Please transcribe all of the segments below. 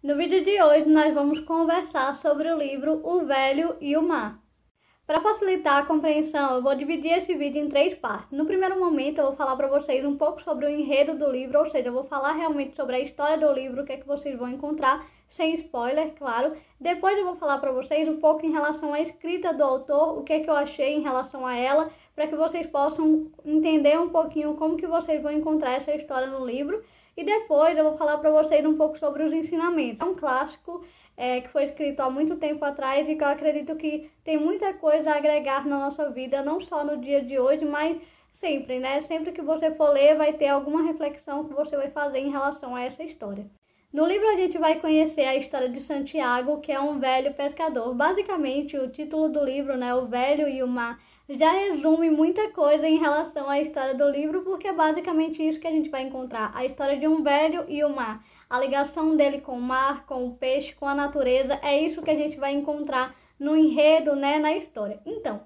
No vídeo de hoje nós vamos conversar sobre o livro O Velho e o Mar. Para facilitar a compreensão, eu vou dividir esse vídeo em 3 partes. No primeiro momento eu vou falar para vocês um pouco sobre o enredo do livro, ou seja, eu vou falar realmente sobre a história do livro, o que é que vocês vão encontrar, sem spoiler, claro. Depois eu vou falar para vocês um pouco em relação à escrita do autor, o que é que eu achei em relação a ela, para que vocês possam entender um pouquinho como que vocês vão encontrar essa história no livro. E depois eu vou falar para vocês um pouco sobre os ensinamentos. É um clássico que foi escrito há muito tempo atrás e que eu acredito que tem muita coisa a agregar na nossa vida, não só no dia de hoje, mas sempre, né? Sempre que você for ler, vai ter alguma reflexão que você vai fazer em relação a essa história. No livro a gente vai conhecer a história de Santiago, que é um velho pescador. Basicamente, o título do livro, né, O Velho e o Mar, já resume muita coisa em relação à história do livro, porque é basicamente isso que a gente vai encontrar. A história de um velho e o mar. A ligação dele com o mar, com o peixe, com a natureza. É isso que a gente vai encontrar no enredo, né, na história. Então,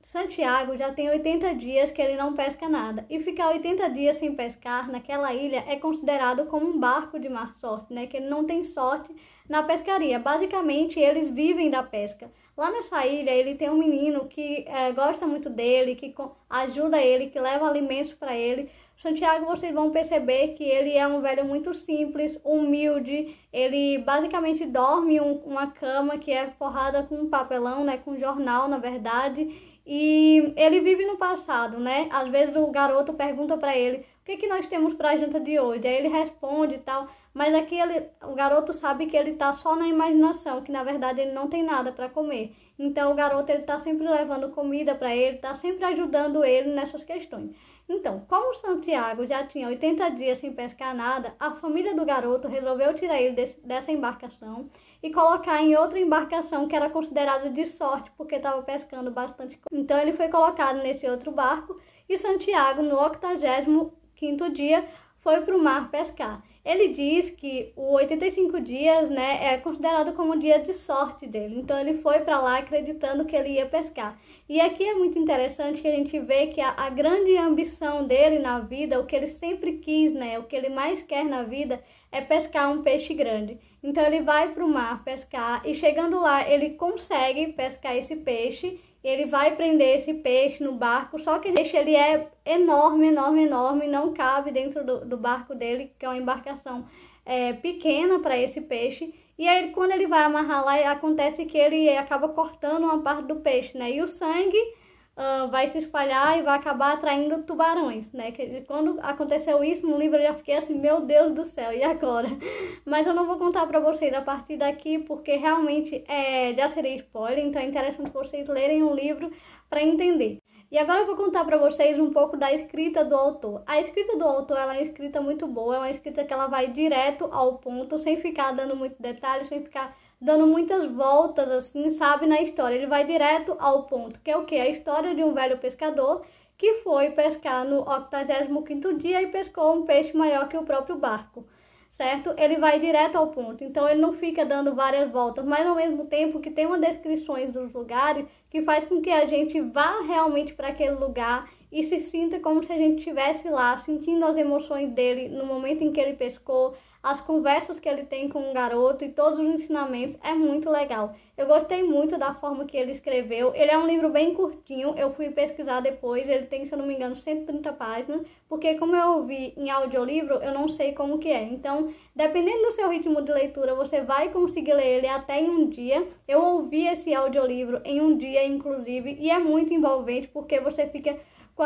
Santiago já tem 80 dias que ele não pesca nada. E ficar 80 dias sem pescar naquela ilha é considerado como um barco de má sorte, né? Que ele não tem sorte na pescaria. Basicamente, eles vivem da pesca. Lá nessa ilha, ele tem um menino que gosta muito dele, que ajuda ele, que leva alimentos para ele. Santiago, vocês vão perceber que ele é um velho muito simples, humilde. Ele basicamente dorme em uma cama que é forrada com um papelão, né? Com jornal, na verdade. E ele vive no passado, né? Às vezes o garoto pergunta para ele: o que nós temos para a janta de hoje? Aí ele responde e tal, mas aqui o garoto sabe que ele está só na imaginação, que na verdade ele não tem nada para comer. Então o garoto ele está sempre levando comida para ele, está sempre ajudando ele nessas questões. Então, como o Santiago já tinha 80 dias sem pescar nada, a família do garoto resolveu tirar ele dessa embarcação e colocar em outra embarcação que era considerada de sorte, porque estava pescando bastante. Então ele foi colocado nesse outro barco e Santiago, no 85º dia, foi para o mar pescar. Ele diz que o 85 dias, né, é considerado como o dia de sorte dele. Então ele foi para lá acreditando que ele ia pescar. E aqui é muito interessante que a gente vê que a grande ambição dele na vida, o que ele sempre quis, né, o que ele mais quer na vida é pescar um peixe grande. Então ele vai para o mar pescar e chegando lá ele consegue pescar esse peixe. Ele vai prender esse peixe no barco, só que ele é enorme, não cabe dentro do barco dele, que é uma embarcação pequena para esse peixe. E aí, quando ele vai amarrar lá, acontece que ele acaba cortando uma parte do peixe, né? E o sangue vai se espalhar e vai acabar atraindo tubarões, né? Quando aconteceu isso no livro eu já fiquei assim, meu Deus do céu, e agora? Mas eu não vou contar pra vocês a partir daqui, porque realmente já seria spoiler, então é interessante vocês lerem o livro para entender. E agora eu vou contar para vocês um pouco da escrita do autor. A escrita do autor ela é uma escrita muito boa, é uma escrita que ela vai direto ao ponto, sem ficar dando muito detalhe, sem ficar dando muitas voltas, assim, sabe, na história. Ele vai direto ao ponto, que é o quê? A história de um velho pescador que foi pescar no 85º dia e pescou um peixe maior que o próprio barco, certo? Ele vai direto ao ponto, então ele não fica dando várias voltas, mas ao mesmo tempo que tem uma descrições dos lugares que faz com que a gente vá realmente para aquele lugar e se sinta como se a gente estivesse lá, sentindo as emoções dele no momento em que ele pescou, as conversas que ele tem com o garoto e todos os ensinamentos. É muito legal. Eu gostei muito da forma que ele escreveu. Ele é um livro bem curtinho, eu fui pesquisar depois, ele tem, se eu não me engano, 130 páginas, porque como eu ouvi em audiolivro, eu não sei como que é. Então, dependendo do seu ritmo de leitura, você vai conseguir ler ele até em um dia. Eu ouvi esse audiolivro em um dia, inclusive, e é muito envolvente, porque você fica com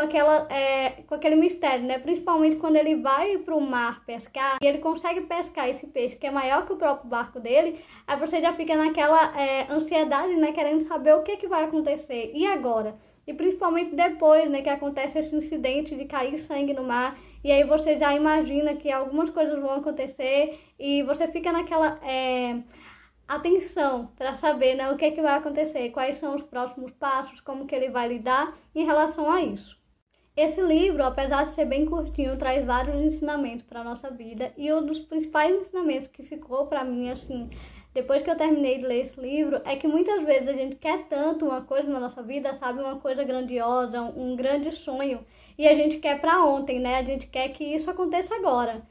aquele mistério, né? Principalmente quando ele vai para o mar pescar e ele consegue pescar esse peixe que é maior que o próprio barco dele, aí você já fica naquela ansiedade, né? Querendo saber o que vai acontecer e agora. E principalmente depois, né? Que acontece esse incidente de cair sangue no mar e aí você já imagina que algumas coisas vão acontecer e você fica naquela atenção para saber, né? O que vai acontecer, quais são os próximos passos, como que ele vai lidar em relação a isso. Esse livro, apesar de ser bem curtinho, traz vários ensinamentos para a nossa vida. E um dos principais ensinamentos que ficou para mim, assim, depois que eu terminei de ler esse livro, é que muitas vezes a gente quer tanto uma coisa na nossa vida, sabe? Uma coisa grandiosa, um grande sonho. E a gente quer para ontem, né? A gente quer que isso aconteça agora.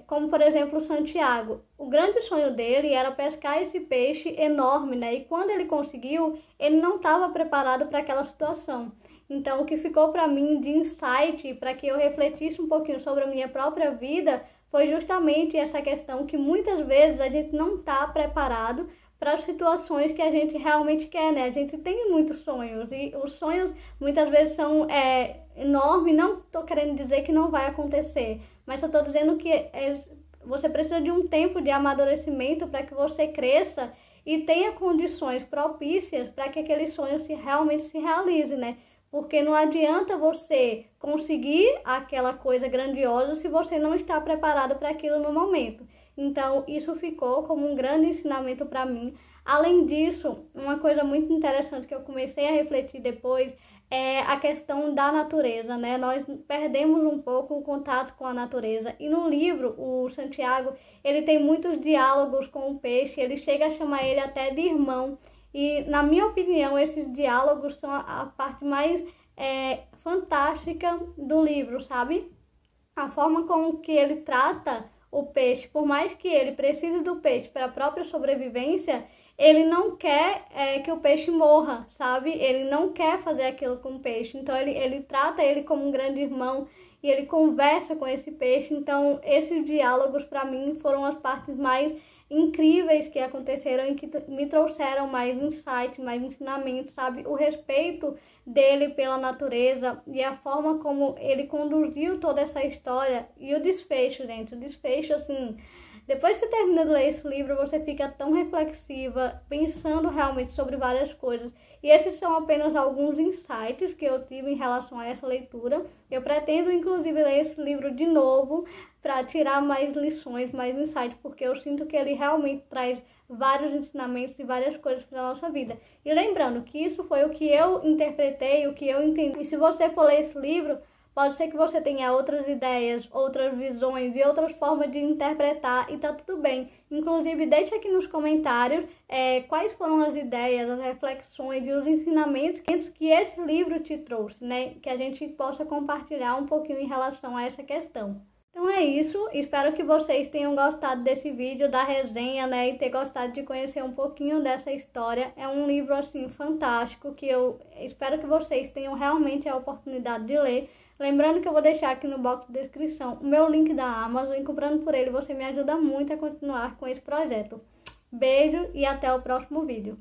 como por exemplo o Santiago. O grande sonho dele era pescar esse peixe enorme, né? E quando ele conseguiu, ele não estava preparado para aquela situação. Então, o que ficou para mim de insight, para que eu refletisse um pouquinho sobre a minha própria vida, foi justamente essa questão que muitas vezes a gente não está preparado para as situações que a gente realmente quer, né? A gente tem muitos sonhos e os sonhos muitas vezes são enormes. Não estou querendo dizer que não vai acontecer, mas eu estou dizendo que você precisa de um tempo de amadurecimento para que você cresça e tenha condições propícias para que aquele sonho realmente se realize, né? Porque não adianta você conseguir aquela coisa grandiosa se você não está preparado para aquilo no momento. Então, isso ficou como um grande ensinamento para mim. Além disso, uma coisa muito interessante que eu comecei a refletir depois é a questão da natureza, né? Nós perdemos um pouco o contato com a natureza. E no livro, o Santiago, ele tem muitos diálogos com o peixe, ele chega a chamar ele até de irmão. E, na minha opinião, esses diálogos são a parte mais fantástica do livro, sabe? A forma como que ele trata o peixe, por mais que ele precise do peixe para a própria sobrevivência, ele não quer que o peixe morra, sabe? Ele não quer fazer aquilo com o peixe. Então, ele trata ele como um grande irmão e ele conversa com esse peixe. Então, esses diálogos, para mim, foram as partes mais incríveis que aconteceram e que me trouxeram mais insight, mais ensinamento, sabe? O respeito dele pela natureza e a forma como ele conduziu toda essa história e o desfecho, gente. O desfecho, assim, depois que você termina de ler esse livro, você fica tão reflexiva, pensando realmente sobre várias coisas. E esses são apenas alguns insights que eu tive em relação a essa leitura. Eu pretendo, inclusive, ler esse livro de novo para tirar mais lições, mais insights, porque eu sinto que ele realmente traz vários ensinamentos e várias coisas para a nossa vida. E lembrando que isso foi o que eu interpretei, o que eu entendi. E se você for ler esse livro, pode ser que você tenha outras ideias, outras visões e outras formas de interpretar, e tá tudo bem. Inclusive, deixa aqui nos comentários quais foram as ideias, as reflexões e os ensinamentos que esse livro te trouxe, né? Que a gente possa compartilhar um pouquinho em relação a essa questão. Então é isso, espero que vocês tenham gostado desse vídeo, da resenha, né, e ter gostado de conhecer um pouquinho dessa história. É um livro, assim, fantástico, que eu espero que vocês tenham realmente a oportunidade de ler. Lembrando que eu vou deixar aqui no box de descrição o meu link da Amazon, e comprando por ele você me ajuda muito a continuar com esse projeto. Beijo e até o próximo vídeo.